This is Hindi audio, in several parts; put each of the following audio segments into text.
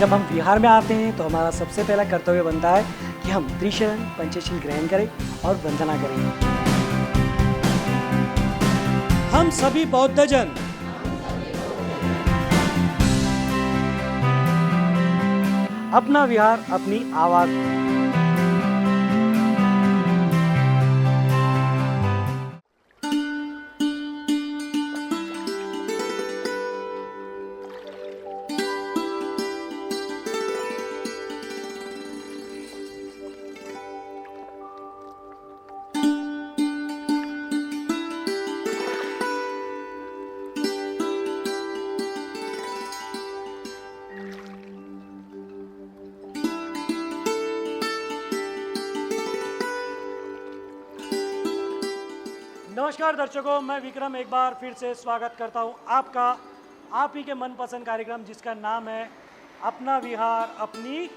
जब हम विहार में आते हैं तो हमारा सबसे पहला कर्तव्य बनता है कि हम त्रिशरण पंचशील ग्रहण करें और वंदना करें। हम सभी बौद्धजन अपना विहार अपनी आवाज नमस्कार दर्शकों, मैं विक्रम एक बार फिर से स्वागत करता हूं आपका आप ही के मनपसंद कार्यक्रम जिसका नाम है अपना विहार अपनी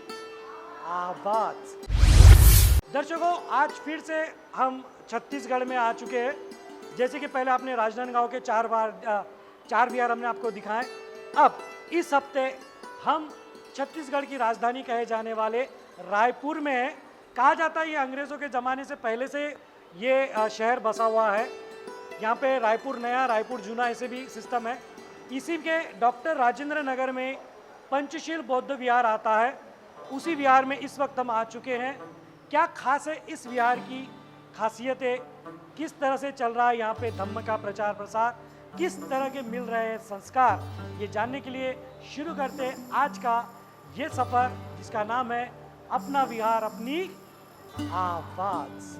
आवाज़। दर्शकों, आज फिर से हम छत्तीसगढ़ में आ चुके हैं। जैसे कि पहले आपने राजनांदगांव के चार विहार हमने आपको दिखाए। अब इस हफ्ते हम छत्तीसगढ़ की राजधानी कहे जाने वाले रायपुर में हैं। कहा जाता है ये अंग्रेज़ों के ज़माने से पहले से ये शहर बसा हुआ है। यहाँ पे रायपुर नया, रायपुर जूना ऐसे भी सिस्टम है। इसी के डॉक्टर राजेंद्र नगर में पंचशील बौद्ध विहार आता है। उसी विहार में इस वक्त हम आ चुके हैं। क्या खास है इस विहार की खासियतें, किस तरह से चल रहा है यहाँ पे धम्म का प्रचार प्रसार, किस तरह के मिल रहे हैं संस्कार, ये जानने के लिए शुरू करते हैं आज का ये सफ़र जिसका नाम है अपना विहार अपनी आवाज़।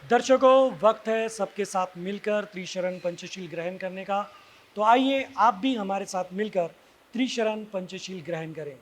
दर्शकों, वक्त है सबके साथ मिलकर त्रिशरण पंचशील ग्रहण करने का। तो आइए आप भी हमारे साथ मिलकर त्रिशरण पंचशील ग्रहण करें।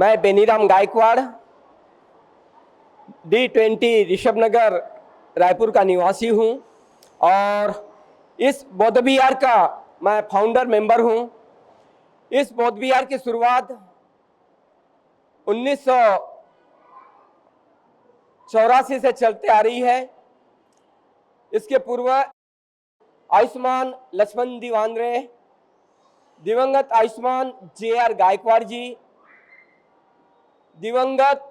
मैं बेनीराम गायकवाड़ D20 ऋषभ नगर रायपुर का निवासी हूं और इस बौद्ध विहार का मैं फाउंडर मेंबर हूं। इस बौद्ध विहार की शुरुआत 1984 से चलते आ रही है। इसके पूर्व आयुष्मान लक्ष्मण दीवानरे, दिवंगत आयुष्मान JR गायकवाड़ जी, दिवंगत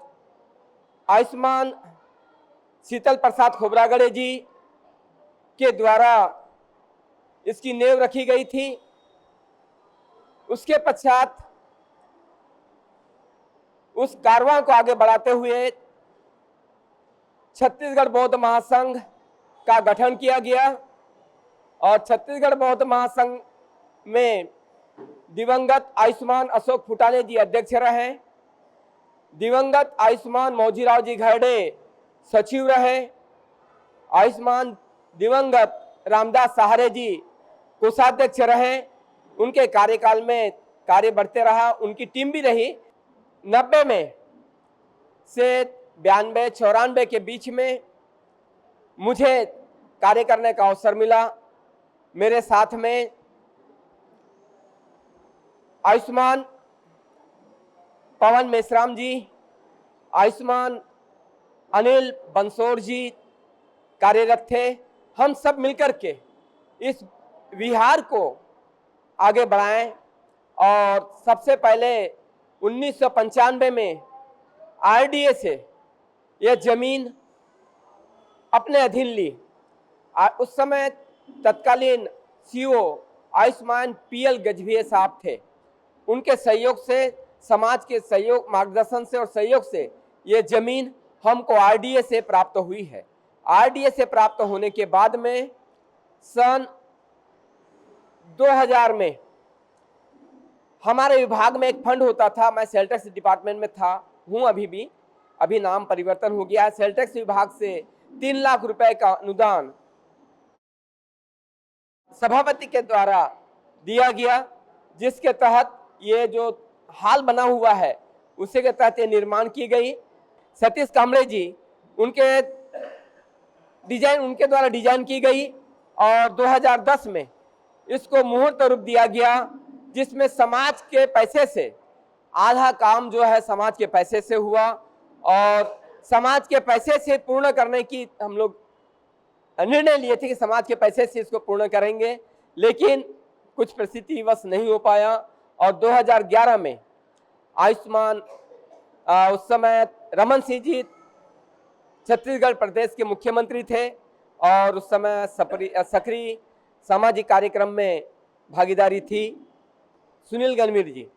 आयुष्मान शीतल प्रसाद खोबरागड़े जी के द्वारा इसकी नींव रखी गई थी। उसके पश्चात उस कारवां को आगे बढ़ाते हुए छत्तीसगढ़ बौद्ध महासंघ का गठन किया गया और छत्तीसगढ़ बौद्ध महासंघ में दिवंगत आयुष्मान अशोक फुटाने जी अध्यक्ष रहे, दिवंगत आयुष्मान मौजीराव जी घरडे सचिव रहे, आयुष्मान दिवंगत रामदास सहारे जी कोषाध्यक्ष रहे। उनके कार्यकाल में कार्य बढ़ते रहा, उनकी टीम भी रही। 90 में से 92-94 के बीच में मुझे कार्य करने का अवसर मिला। मेरे साथ में आयुष्मान पवन मेश्राम जी, आयुष्मान अनिल बंसोड़ जी कार्यरत थे। हम सब मिलकर के इस विहार को आगे बढ़ाएं और सबसे पहले 1995 में RDA से यह जमीन अपने अधीन ली। उस समय तत्कालीन CO आयुष्मान PL गजभिये साहब थे। उनके सहयोग से, समाज के सहयोग, मार्गदर्शन से और सहयोग से ये जमीन हमको RDA से प्राप्त हुई है। RDA से प्राप्त होने के बाद में सन 2000 में हमारे विभाग में एक फंड होता था। मैं सेल टैक्स डिपार्टमेंट में हूँ अभी भी, अभी नाम परिवर्तन हो गया है। सेल टैक्स विभाग से 3 लाख रुपए का अनुदान सभापति के द्वारा दिया गया, जिसके तहत ये जो हाल बना हुआ है उसी के तहत ये निर्माण की गई। सतीश कामड़े जी उनके द्वारा डिजाइन की गई और 2010 में इसको मुहूर्त रूप दिया गया, जिसमें समाज के पैसे से आधा काम जो है समाज के पैसे से हुआ और समाज के पैसे से पूर्ण करने की हम लोग निर्णय लिए थे कि समाज के पैसे से इसको पूर्ण करेंगे, लेकिन कुछ परिस्थितिवश नहीं हो पाया। और 2011 में आयुष्मान उस समय रमन सिंह जी छत्तीसगढ़ प्रदेश के मुख्यमंत्री थे और उस समय सक्रिय सामाजिक कार्यक्रम में भागीदारी थी। सुनील गणवीर जी,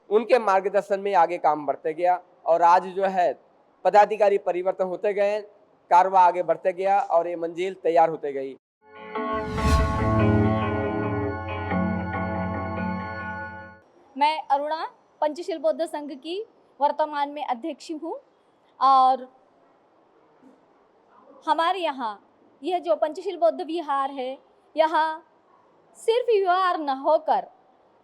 उनके मार्गदर्शन में आगे काम बढ़ते गया और आज जो है पदाधिकारी परिवर्तन होते गए, कारवा आगे बढ़ते गया और ये मंजिल तैयार होते गई। मैं अरुणा पंचशील बौद्ध संघ की वर्तमान में अध्यक्ष हूँ और हमारे यहाँ यह जो पंचशील बौद्ध विहार है, यहाँ सिर्फ विहार न होकर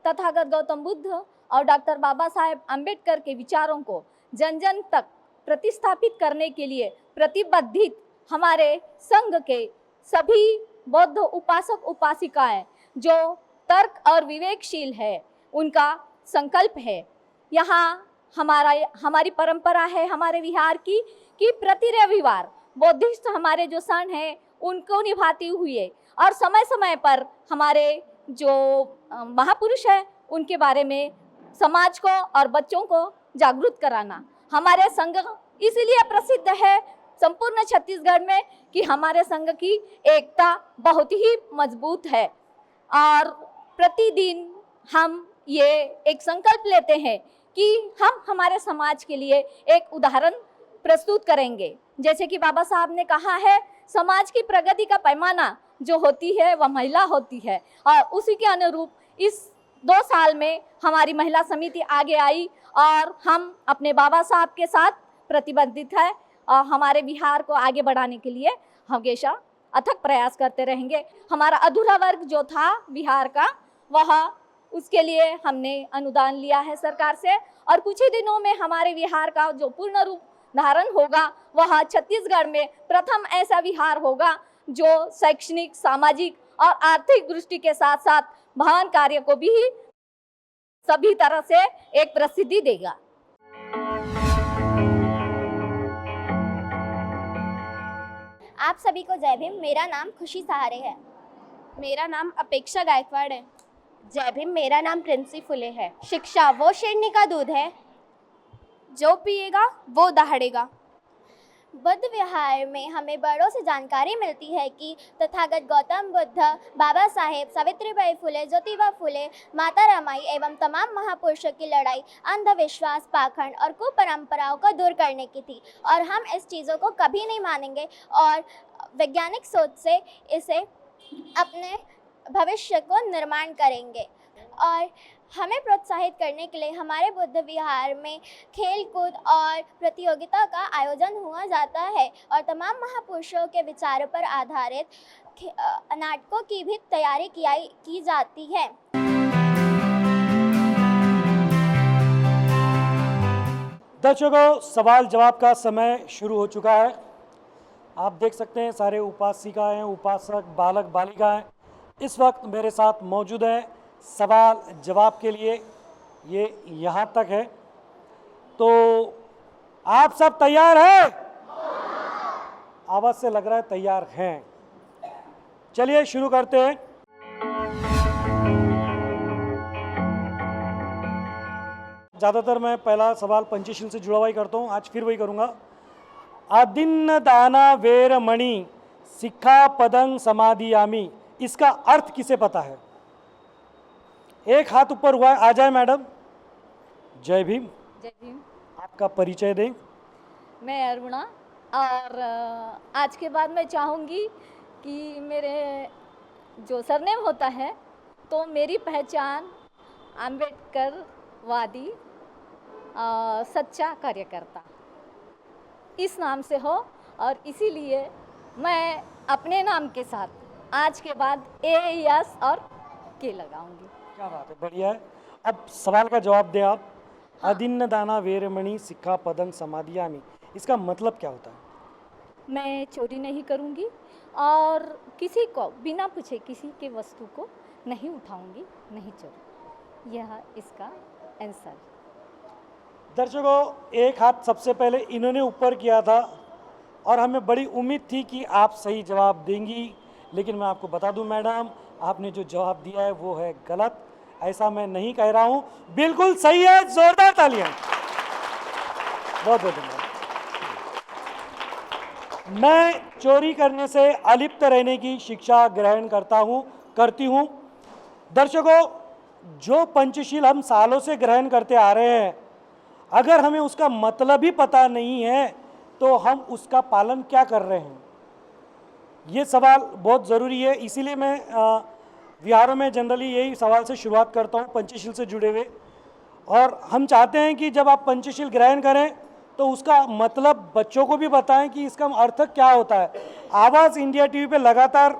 तथागत गौतम बुद्ध और डॉक्टर बाबा साहेब आम्बेडकर के विचारों को जन जन तक प्रतिस्थापित करने के लिए प्रतिबद्धित हमारे संघ के सभी बौद्ध उपासक उपासिकाएं जो तर्क और विवेकशील है, उनका संकल्प है। यहाँ हमारी परंपरा है हमारे विहार की कि प्रति रविवार बौद्धिस्ट हमारे जो सन हैं उनको निभाते हुए और समय समय पर हमारे जो महापुरुष हैं उनके बारे में समाज को और बच्चों को जागरूक कराना। हमारे संघ इसलिए प्रसिद्ध है संपूर्ण छत्तीसगढ़ में कि हमारे संघ की एकता बहुत ही मजबूत है और प्रतिदिन हम ये एक संकल्प लेते हैं कि हम हमारे समाज के लिए एक उदाहरण प्रस्तुत करेंगे। जैसे कि बाबा साहब ने कहा है, समाज की प्रगति का पैमाना जो होती है वह महिला होती है और उसी के अनुरूप इस 2 साल में हमारी महिला समिति आगे आई और हम अपने बाबा साहब के साथ प्रतिबद्धित है और हमारे बिहार को आगे बढ़ाने के लिए हमेशा अथक प्रयास करते रहेंगे। हमारा अधूरा वर्ग जो था बिहार का, वह उसके लिए हमने अनुदान लिया है सरकार से और कुछ ही दिनों में हमारे विहार का जो पूर्ण रूप धारण होगा वह छत्तीसगढ़ में प्रथम ऐसा विहार होगा जो शैक्षणिक, सामाजिक और आर्थिक दृष्टि के साथ साथ भवन कार्य को भी सभी तरह से एक प्रसिद्धि देगा। आप सभी को जय भीम। मेरा नाम खुशी सहारे है। मेरा नाम अपेक्षा गायकवाड़ है। जय भीम। मेरा नाम प्रिंसी फुले है। शिक्षा वो शेरनी का दूध है, जो पिएगा वो दहाड़ेगा। बुद्ध विहार में हमें बड़ों से जानकारी मिलती है कि तथागत गौतम बुद्ध, बाबा साहेब, सावित्रीबाई फुले, ज्योतिबा फुले, माता रमाई एवं तमाम महापुरुषों की लड़ाई अंधविश्वास, पाखंड और कुपरंपराओं को दूर करने की थी और हम इस चीज़ों को कभी नहीं मानेंगे और वैज्ञानिक सोच से इसे अपने भविष्य को निर्माण करेंगे। और हमें प्रोत्साहित करने के लिए हमारे बुद्ध विहार में खेल कूद और प्रतियोगिता का आयोजन हुआ जाता है और तमाम महापुरुषों के विचारों पर आधारित नाटकों की भी तैयारी की जाती है। दर्शकों, सवाल जवाब का समय शुरू हो चुका है। आप देख सकते हैं सारे उपासिकाएं, उपासक, बालक, बालिकाएं इस वक्त मेरे साथ मौजूद हैं सवाल जवाब के लिए। ये यहाँ तक है, तो आप सब तैयार हैं? आवाज़ से लग रहा है तैयार हैं। चलिए शुरू करते हैं। ज़्यादातर मैं पहला सवाल पंचशील से जुड़ा हुआ ही करता हूँ, आज फिर वही करूँगा। अदिन्न दाना वेरमणि सिक्खा पदं समादियामि, इसका अर्थ किसे पता है? एक हाथ ऊपर हुआ है, आ जाए मैडम। जय भीम। जय भीम। आपका परिचय दें। मैं अरुणा, और आज के बाद मैं चाहूँगी कि मेरे जो सरनेम होता है तो मेरी पहचान आम्बेडकर वादी सच्चा कार्यकर्ता इस नाम से हो, और इसीलिए मैं अपने नाम के साथ आज के बाद AS और K लगाऊंगी। क्या बात है, बढ़िया है। अब सवाल का जवाब दें आप। अदिन्न दाना वेरमणि सिक्खा पदं समादियामि, इसका मतलब क्या होता है? मैं चोरी नहीं करूंगी और किसी को बिना पूछे किसी के वस्तु को नहीं उठाऊंगी, नहीं चोरी। यह इसका आंसर। दर्शकों, एक हाथ सबसे पहले इन्होंने ऊपर किया था और हमें बड़ी उम्मीद थी कि आप सही जवाब देंगी, लेकिन मैं आपको बता दूं मैडम, आपने जो जवाब दिया है वो है गलत। ऐसा मैं नहीं कह रहा हूं, बिल्कुल सही है। जोरदार तालियां। बहुत बहुत धन्यवाद। मैं चोरी करने से अलिप्त रहने की शिक्षा ग्रहण करती हूं। दर्शकों, जो पंचशील हम सालों से ग्रहण करते आ रहे हैं, अगर हमें उसका मतलब ही पता नहीं है तो हम उसका पालन क्या कर रहे हैं? ये सवाल बहुत ज़रूरी है। इसीलिए मैं विहारों में जनरली यही सवाल से शुरुआत करता हूँ, पंचशील से जुड़े हुए। और हम चाहते हैं कि जब आप पंचशील ग्रहण करें तो उसका मतलब बच्चों को भी बताएं कि इसका अर्थ क्या होता है। आवाज़ इंडिया टीवी पे लगातार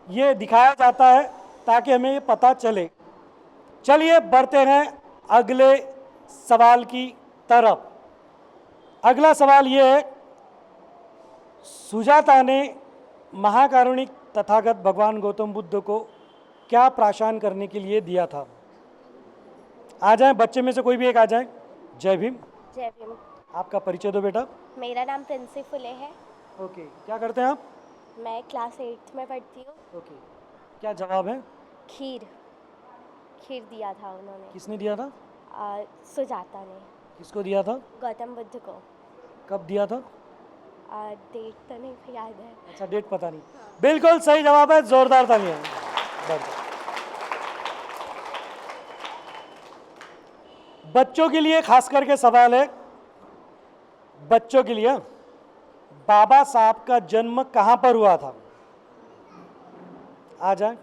ये दिखाया जाता है ताकि हमें ये पता चले। चलिए बढ़ते हैं अगले सवाल की तरफ। अगला सवाल ये है, सुजाता ने महाकारुणिक तथागत भगवान गौतम बुद्ध को क्या प्राशन करने के लिए दिया था? आ जाएं, बच्चे में से कोई भी एक आ जाए। जय भीम। जय भीम। आपका परिचय दो बेटा। मेरा नाम प्रिंसी फुले है। ओके, क्या करते हैं आप? मैं क्लास 8 में पढ़ती हूँ। ओके, क्या जवाब है? खीर दिया था उन्होंने। किसने दिया था? सुजाता ने। किसको दिया था? गौतम बुद्ध को। कब दिया था? डेट तो नहीं याद है। अच्छा, डेट पता नहीं। बिल्कुल सही जवाब है, जोरदार तालियां। बच्चों के लिए खास करके सवाल है, बच्चों के लिए, बाबा साहब का जन्म कहां पर हुआ था? आ जाए।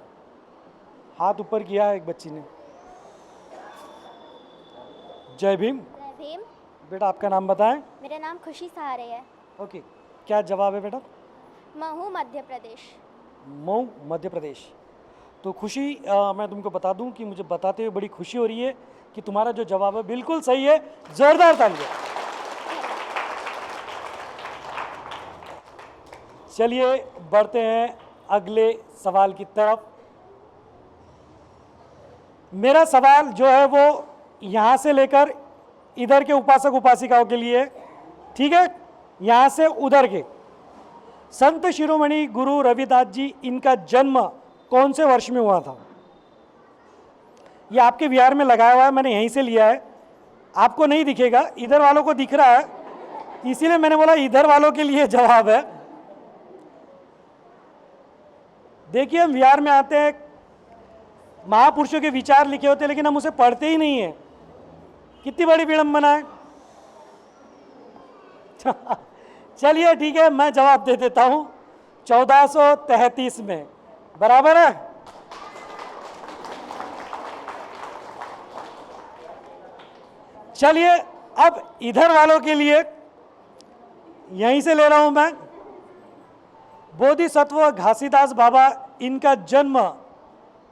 हाथ ऊपर किया एक बच्ची ने। जय भीम। जय भीम। बेटा आपका नाम बताएं। मेरा नाम खुशी सहारे है। ओके, क्या जवाब है बेटा? महू मध्य प्रदेश। मऊ मध्य प्रदेश। तो खुशी, मैं तुमको बता दूं कि मुझे बताते हुए बड़ी खुशी हो रही है कि तुम्हारा जो जवाब है बिल्कुल सही है। जोरदार तालियां। चलिए बढ़ते हैं अगले सवाल की तरफ। मेरा सवाल जो है वो यहाँ से लेकर इधर के उपासक उपासिकाओं के लिए, ठीक है, यहाँ से उधर के। संत शिरोमणि गुरु रविदास जी, इनका जन्म कौन से वर्ष में हुआ था? ये आपके विहार में लगाया हुआ है, मैंने यहीं से लिया है, आपको नहीं दिखेगा, इधर वालों को दिख रहा है, इसीलिए मैंने बोला इधर वालों के लिए जवाब है। देखिए हम विहार में आते हैं, महापुरुषों के विचार लिखे होते हैं, लेकिन हम उसे पढ़ते ही नहीं है। कितनी बड़ी विडंबना है। चलिए ठीक है, मैं जवाब दे देता हूं, 1433 में। बराबर है। चलिए अब इधर वालों के लिए यहीं से ले रहा हूं मैं। बोधिसत्व घासीदास बाबा, इनका जन्म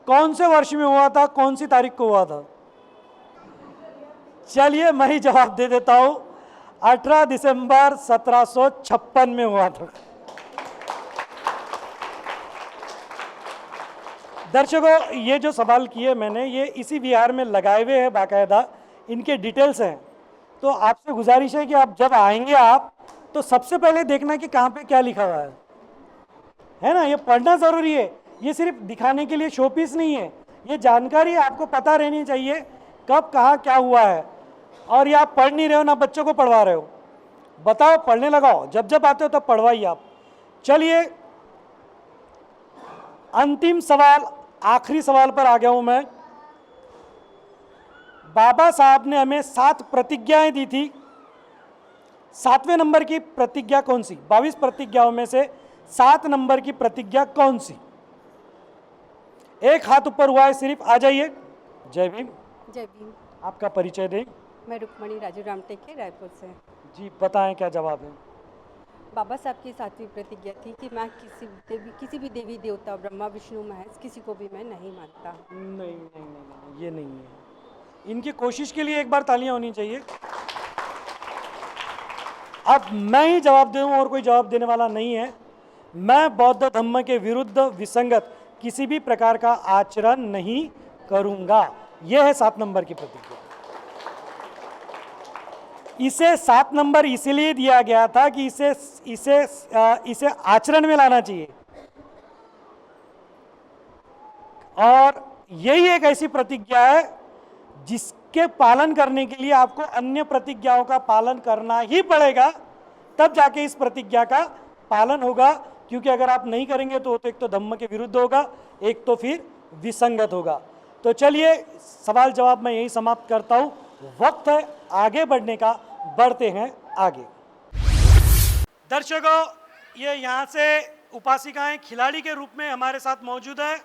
कौन से वर्ष में हुआ था, कौन सी तारीख को हुआ था? चलिए मैं ही जवाब दे देता हूं, 18 दिसंबर 1756 में हुआ था। दर्शकों, ये जो सवाल किए मैंने, ये इसी विहार में लगाए हुए हैं, बाकायदा इनके डिटेल्स हैं। तो आपसे गुजारिश है कि आप जब आएंगे आप, तो सबसे पहले देखना कि कहाँ पे क्या लिखा हुआ है ना। ये पढ़ना ज़रूरी है, ये सिर्फ दिखाने के लिए शोपीस नहीं है, ये जानकारी आपको पता रहनी चाहिए कब कहाँ क्या हुआ है। और ये आप पढ़ नहीं रहे हो ना बच्चों को पढ़वा रहे हो, बताओ, पढ़ने लगाओ, जब जब आते हो तब पढ़वाइए आप। चलिए अंतिम सवाल, आखिरी सवाल पर आ गया हूं मैं। बाबा साहब ने हमें 7 प्रतिज्ञाएं दी थी, 7वें नंबर की प्रतिज्ञा कौन सी? 22 प्रतिज्ञाओं में से 7 नंबर की प्रतिज्ञा कौन सी? एक हाथ ऊपर हुआ है सिर्फ, आ जाइए। जय भीम। जय भीम। आपका परिचय दें। मैं रुक्मणी राजू रामटेके, रायपुर से। जी बताएं क्या जवाब है? बाबा साहब की 7वीं प्रतिज्ञा थी कि मैं किसी भी देवी देवता, ब्रह्मा विष्णु महेश, किसी को भी मैं नहीं मानता। नहीं नहीं नहीं, नहीं ये नहीं है। इनकी कोशिश के लिए एक बार तालियां होनी चाहिए। अब मैं ही जवाब दूं और कोई जवाब देने वाला नहीं है। मैं बौद्ध धम्म के विरुद्ध विसंगत किसी भी प्रकार का आचरण नहीं करूंगा। यह है 7 नंबर की प्रतिज्ञा। इसे 7 नंबर इसलिए दिया गया था कि इसे आचरण में लाना चाहिए। और यही एक ऐसी प्रतिज्ञा है जिसके पालन करने के लिए आपको अन्य प्रतिज्ञाओं का पालन करना ही पड़ेगा, तब जाके इस प्रतिज्ञा का पालन होगा। क्योंकि अगर आप नहीं करेंगे तो एक तो धम्म के विरुद्ध होगा, एक तो फिर विसंगत होगा। तो चलिए सवाल जवाब मैं यही समाप्त करता हूं। वक्त है आगे बढ़ने का, बढ़ते हैं आगे। दर्शकों, ये यहाँ से उपासिकाएं खिलाड़ी के रूप में हमारे साथ मौजूद है।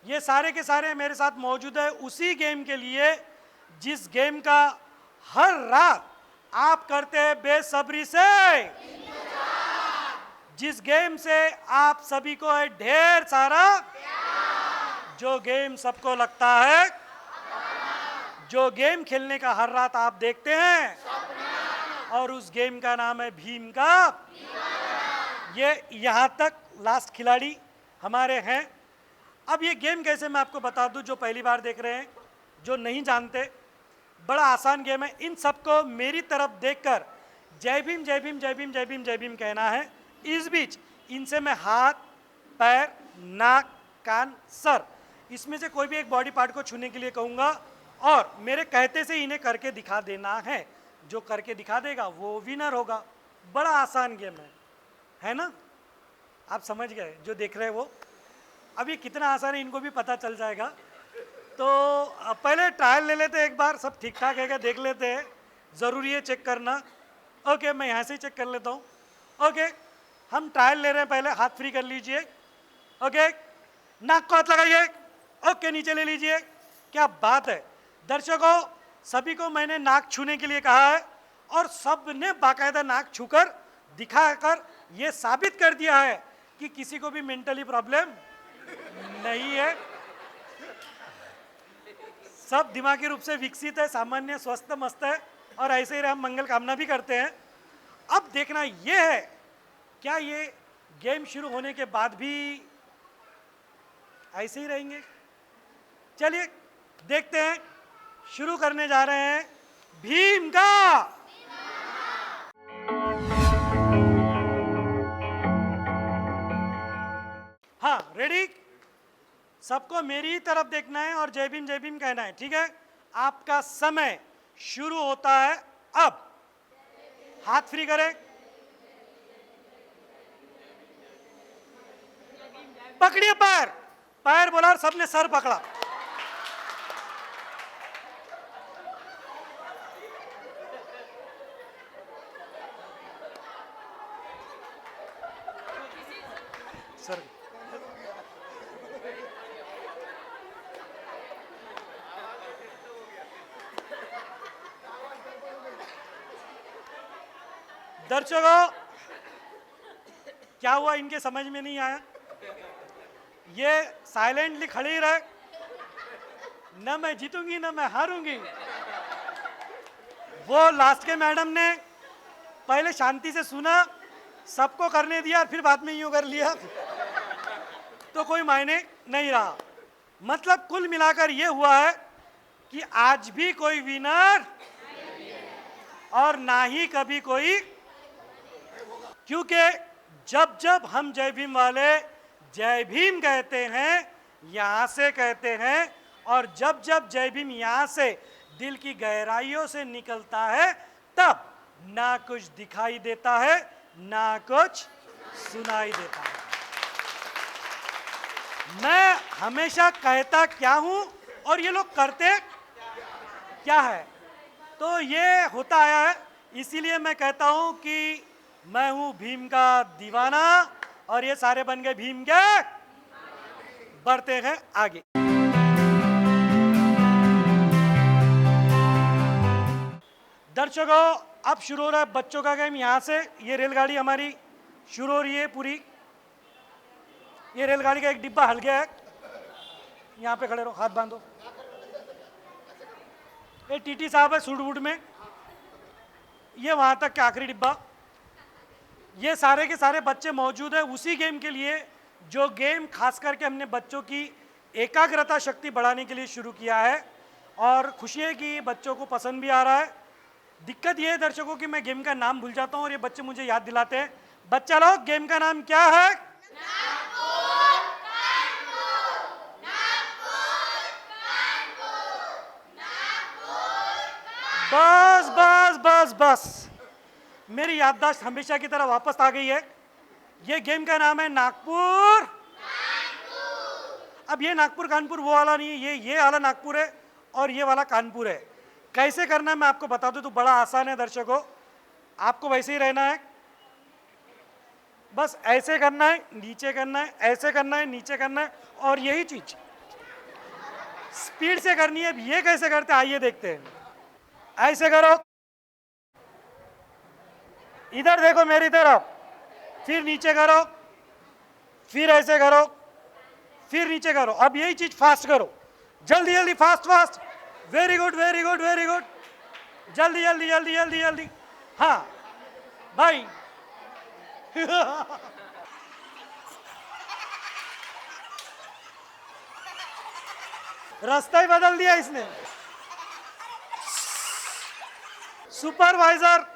ये सारे के सारे मेरे साथ मौजूद है उसी गेम के लिए जिस गेम का हर रात आप करते हैं बेसब्री से, जिस गेम से आप सभी को है ढेर सारा, जो गेम सबको लगता है, जो गेम खेलने का हर रात आप देखते हैं, और उस गेम का नाम है भीम कप। ये यहाँ तक लास्ट खिलाड़ी हमारे हैं। अब ये गेम कैसे, मैं आपको बता दूं, जो पहली बार देख रहे हैं, जो नहीं जानते, बड़ा आसान गेम है। इन सबको मेरी तरफ देखकर जय भीम जय भीम जय भीम जय भीम जय भीम कहना है। इस बीच इनसे मैं हाथ, पैर, नाक, कान, सर, इसमें से कोई भी एक बॉडी पार्ट को छूने के लिए कहूँगा और मेरे कहते से इन्हें करके दिखा देना है। जो करके दिखा देगा वो विनर होगा। बड़ा आसान गेम है ना? आप समझ गए जो देख रहे हैं वो। अब ये कितना आसान है इनको भी पता चल जाएगा। तो पहले ट्रायल ले लेते हैं एक बार, सब ठीक ठाक है क्या देख लेते हैं, ज़रूरी है चेक करना। ओके, मैं यहाँ से चेक कर लेता हूँ। ओके, हम ट्रायल ले रहे हैं, पहले हाथ फ्री कर लीजिए। ओके, नाक को हाथ लगाइए। ओके, नीचे ले लीजिए। क्या बात है दर्शकों, सभी को मैंने नाक छूने के लिए कहा है और सब ने बाकायदा नाक छूकर दिखाकर ये साबित कर दिया है कि किसी को भी मेंटली प्रॉब्लम नहीं है। सब दिमागी रूप से विकसित है, सामान्य स्वस्थ मस्त है और ऐसे ही हम मंगल कामना भी करते हैं। अब देखना ये है, क्या ये गेम शुरू होने के बाद भी ऐसे ही रहेंगे? चलिए देखते हैं, शुरू करने जा रहे हैं भीम का। हाँ, रेडी? सबको मेरी ही तरफ देखना है और जय भीम कहना है, ठीक है? आपका समय शुरू होता है अब। हाथ फ्री करें, पकड़िए पैर, पैर बोला और सबने सर पकड़ा। सर दर्शकों, क्या हुआ इनके समझ में नहीं आया? ये साइलेंटली खड़ी रहे, न मैं जीतूंगी न मैं हारूंगी। वो लास्ट के मैडम ने पहले शांति से सुना, सबको करने दिया और फिर बाद में यूं कर लिया, तो कोई मायने नहीं रहा। मतलब कुल मिलाकर ये हुआ है कि आज भी कोई विनर और ना ही कभी कोई, क्योंकि जब जब हम जय भीम वाले जय भीम कहते हैं, यहाँ से कहते हैं, और जब जब जय भीम यहाँ से दिल की गहराइयों से निकलता है, तब ना कुछ दिखाई देता है ना कुछ सुनाई देता है। मैं हमेशा कहता क्या हूँ और ये लोग करते क्या है, तो ये होता आया है। इसीलिए मैं कहता हूँ कि मैं हूँ भीम का दीवाना और ये सारे बन गए भीम के। बढ़ते हैं आगे। दर्शकों, अब शुरू हो रहा है बच्चों का गेम। यहाँ से ये रेलगाड़ी हमारी शुरू हो रही है पूरी। ये रेलगाड़ी का एक डिब्बा हल गया है, यहाँ पे खड़े रहो, हाथ बांधो। ये टीटी साहब है सूट बूट में, ये वहाँ तक का आखिरी डिब्बा। ये सारे के सारे बच्चे मौजूद है उसी गेम के लिए, जो गेम खास करके हमने बच्चों की एकाग्रता शक्ति बढ़ाने के लिए शुरू किया है। और खुशी है कि बच्चों को पसंद भी आ रहा है। दिक्कत ये है दर्शकों कि मैं गेम का नाम भूल जाता हूँ और ये बच्चे मुझे याद दिलाते हैं। बच्चा लोग, गेम का नाम क्या है? बस बस बस बस, मेरी याददाश्त हमेशा की तरह वापस आ गई है। ये गेम का नाम है नागपुर। अब ये नागपुर कानपुर वो वाला नहीं है, ये वाला नागपुर है और ये वाला कानपुर है। कैसे करना है मैं आपको बता दूं तो बड़ा आसान है दर्शकों। आपको वैसे ही रहना है, बस ऐसे करना है, नीचे करना है, ऐसे करना है, नीचे करना है, और यही चीज स्पीड से करनी है। अब ये कैसे करते हैं आइए देखते हैं। ऐसे करो, इधर देखो मेरी तरफ, फिर नीचे करो, फिर ऐसे करो, फिर नीचे करो। अब यही चीज फास्ट करो, जल्दी जल्दी, fast fast. Very good very good very good, जल्दी जल्दी जल्दी जल्दी जल्दी। हाँ भाई रास्ता ही बदल दिया इसने। सुपरवाइजर,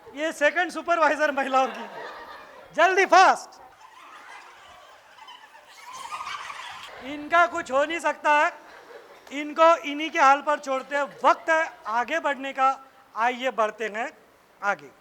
ये सेकंड सुपरवाइजर महिलाओं की। जल्दी फास्ट, इनका कुछ हो नहीं सकता है, इनको इन्हीं के हाल पर छोड़ते हैं। वक्त है आगे बढ़ने का, आइए बढ़ते हैं आगे।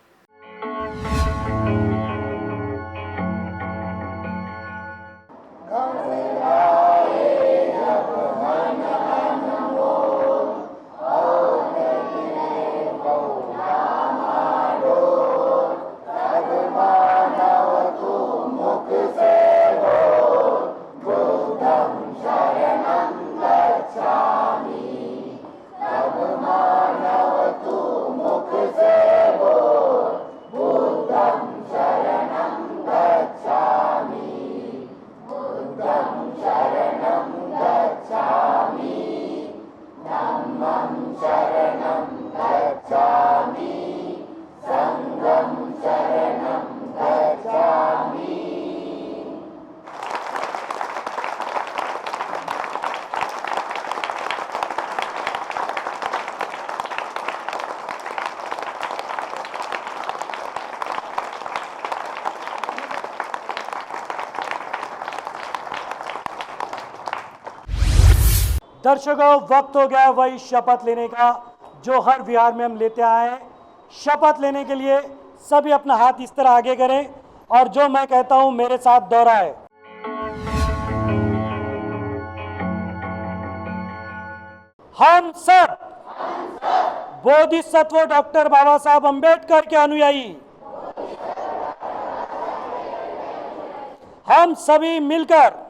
दर्शकों, वक्त हो गया वही शपथ लेने का जो हर विहार में हम लेते आए हैं। शपथ लेने के लिए सभी अपना हाथ इस तरह आगे करें और जो मैं कहता हूं मेरे साथ दोहराएं। हम सब बोधिसत्व डॉक्टर बाबा साहब अंबेडकर के अनुयायी हम सभी मिलकर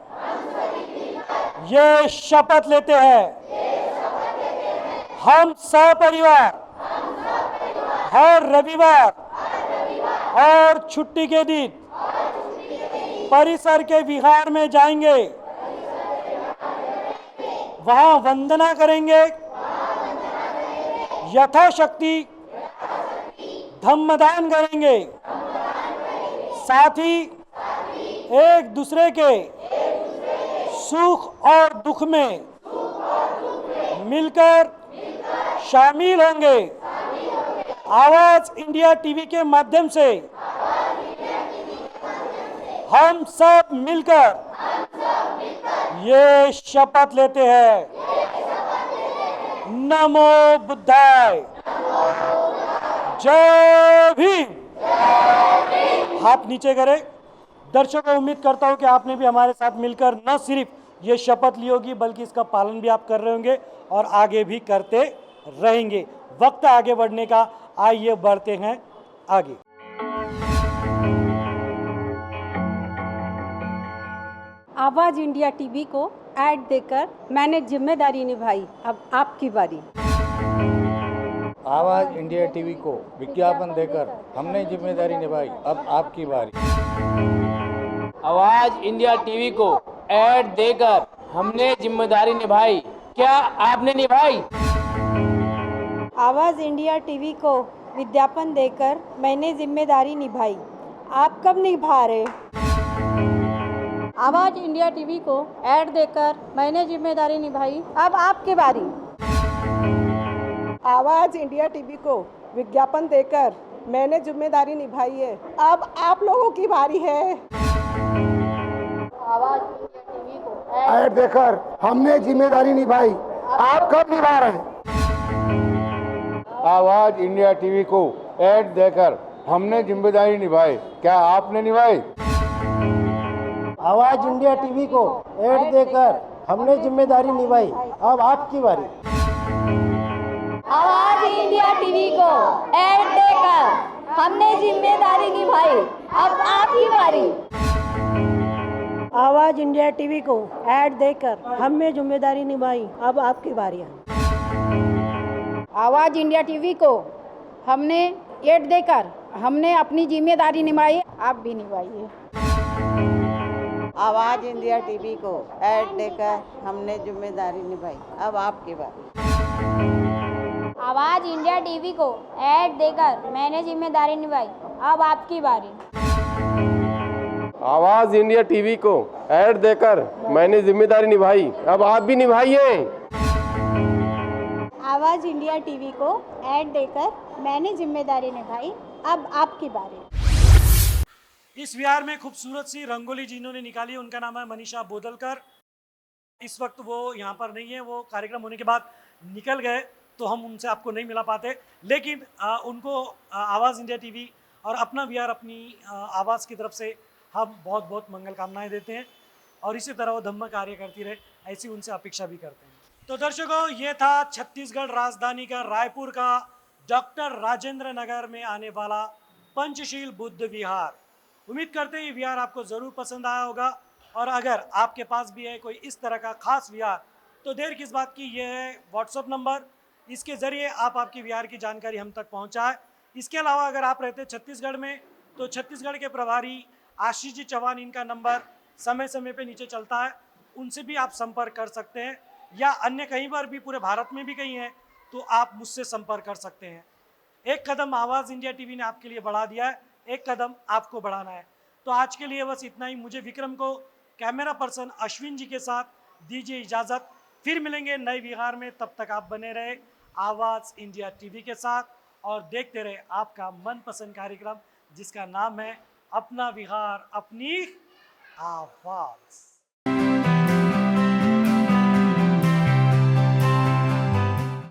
ये शपथ लेते हैं, हम सपरिवार हर रविवार और छुट्टी के दिन परिसर के विहार में जाएंगे, वहां वंदना करेंगे, यथाशक्ति धम्मदान करेंगे, साथ ही एक दूसरे के सुख और दुख में मिलकर शामिल होंगे। आवाज इंडिया टीवी के माध्यम से हम सब मिलकर ये शपथ लेते हैं। नमो बुद्धाय, जय भीम। हाथ नीचे करें। दर्शकों, उम्मीद करता हूं कि आपने भी हमारे साथ मिलकर न सिर्फ ये शपथ ली होगी बल्कि इसका पालन भी आप कर रहे होंगे और आगे भी करते रहेंगे। वक्त आगे बढ़ने का, आइए बढ़ते हैं आगे। आवाज़ इंडिया टीवी को ऐड देकर मैंने जिम्मेदारी निभाई, अब आपकी बारी। आवाज़ इंडिया टीवी को विज्ञापन देकर हमने जिम्मेदारी निभाई, अब आपकी बारी। आवाज इंडिया टीवी को ऐड देकर हमने जिम्मेदारी निभाई, क्या आपने निभाई? आवाज़ इंडिया टीवी को विज्ञापन देकर मैंने जिम्मेदारी निभाई, आप कब निभा रहे? आवाज़ इंडिया टीवी को ऐड देकर मैंने जिम्मेदारी निभाई, अब आपकी बारी। आवाज़ इंडिया टीवी को विज्ञापन देकर मैंने जिम्मेदारी निभाई है, अब आप लोगों की बारी है। आवाज इंडिया टीवी को ऐड देकर हमने जिम्मेदारी निभाई, आप कब निभा रहे हैं? आवाज़ इंडिया टीवी को ऐड देकर हमने जिम्मेदारी निभाई, क्या आपने निभाई? आवाज इंडिया टीवी को ऐड देकर हमने जिम्मेदारी निभाई, अब आपकी बारी। आवाज इंडिया टीवी को ऐड देकर हमने जिम्मेदारी निभाई, अब आपकी बारी। आवाज़ इंडिया टीवी को ऐड देकर हमने जिम्मेदारी निभाई, अब आपकी बारी है। आवाज़ इंडिया टीवी को हमने ऐड देकर हमने अपनी जिम्मेदारी निभाई, आप भी निभाइए। आवाज़ इंडिया टीवी को ऐड देकर हमने जिम्मेदारी निभाई, अब आपकी बारी। आवाज इंडिया टीवी को ऐड देकर मैंने जिम्मेदारी निभाई, अब आपकी बारी। आवाज इंडिया टीवी को ऐड देकर मैंने जिम्मेदारी निभाई, अब आप भी निभाइए। आवाज इंडिया टीवी को ऐड देकर मैंने जिम्मेदारी निभाई, अब आपकी बारी। इस विहार में खूबसूरत सी रंगोली जिन्होंने निकाली, उनका नाम है मनीषा बोदलकर। इस वक्त वो यहाँ पर नहीं है, वो कार्यक्रम होने के बाद निकल गए तो हम उनसे आपको नहीं मिला पाते, लेकिन उनको आवाज़ इंडिया टीवी और अपना विहार अपनी आवाज़ की तरफ से हम बहुत बहुत मंगल कामनाएं देते हैं और इसी तरह वो धम्म कार्य करती रहे, ऐसी उनसे अपेक्षा भी करते हैं। तो दर्शकों, ये था छत्तीसगढ़ राजधानी का रायपुर का डॉक्टर राजेंद्र नगर में आने वाला पंचशील बुद्ध विहार। उम्मीद करते हैं ये विहार आपको ज़रूर पसंद आया होगा और अगर आपके पास भी है कोई इस तरह का खास विहार तो देर किस बात की, ये है व्हाट्सअप नंबर, इसके ज़रिए आप आपकी विहार की जानकारी हम तक पहुँचाएँ। इसके अलावा अगर आप रहते छत्तीसगढ़ में तो छत्तीसगढ़ के प्रभारी आशीष जी चौहान, इनका नंबर समय समय पे नीचे चलता है, उनसे भी आप संपर्क कर सकते हैं, या अन्य कहीं पर भी पूरे भारत में भी कहीं हैं तो आप मुझसे संपर्क कर सकते हैं। एक कदम आवाज़ इंडिया टीवी ने आपके लिए बढ़ा दिया है, एक कदम आपको बढ़ाना है। तो आज के लिए बस इतना ही। मुझे विक्रम को कैमरा पर्सन अश्विन जी के साथ दीजिए इजाज़त, फिर मिलेंगे नए विहार में। तब तक आप बने रहे आवाज़ इंडिया टीवी के साथ और देखते रहे आपका मनपसंद कार्यक्रम जिसका नाम है अपना विहार अपनी आवाज़।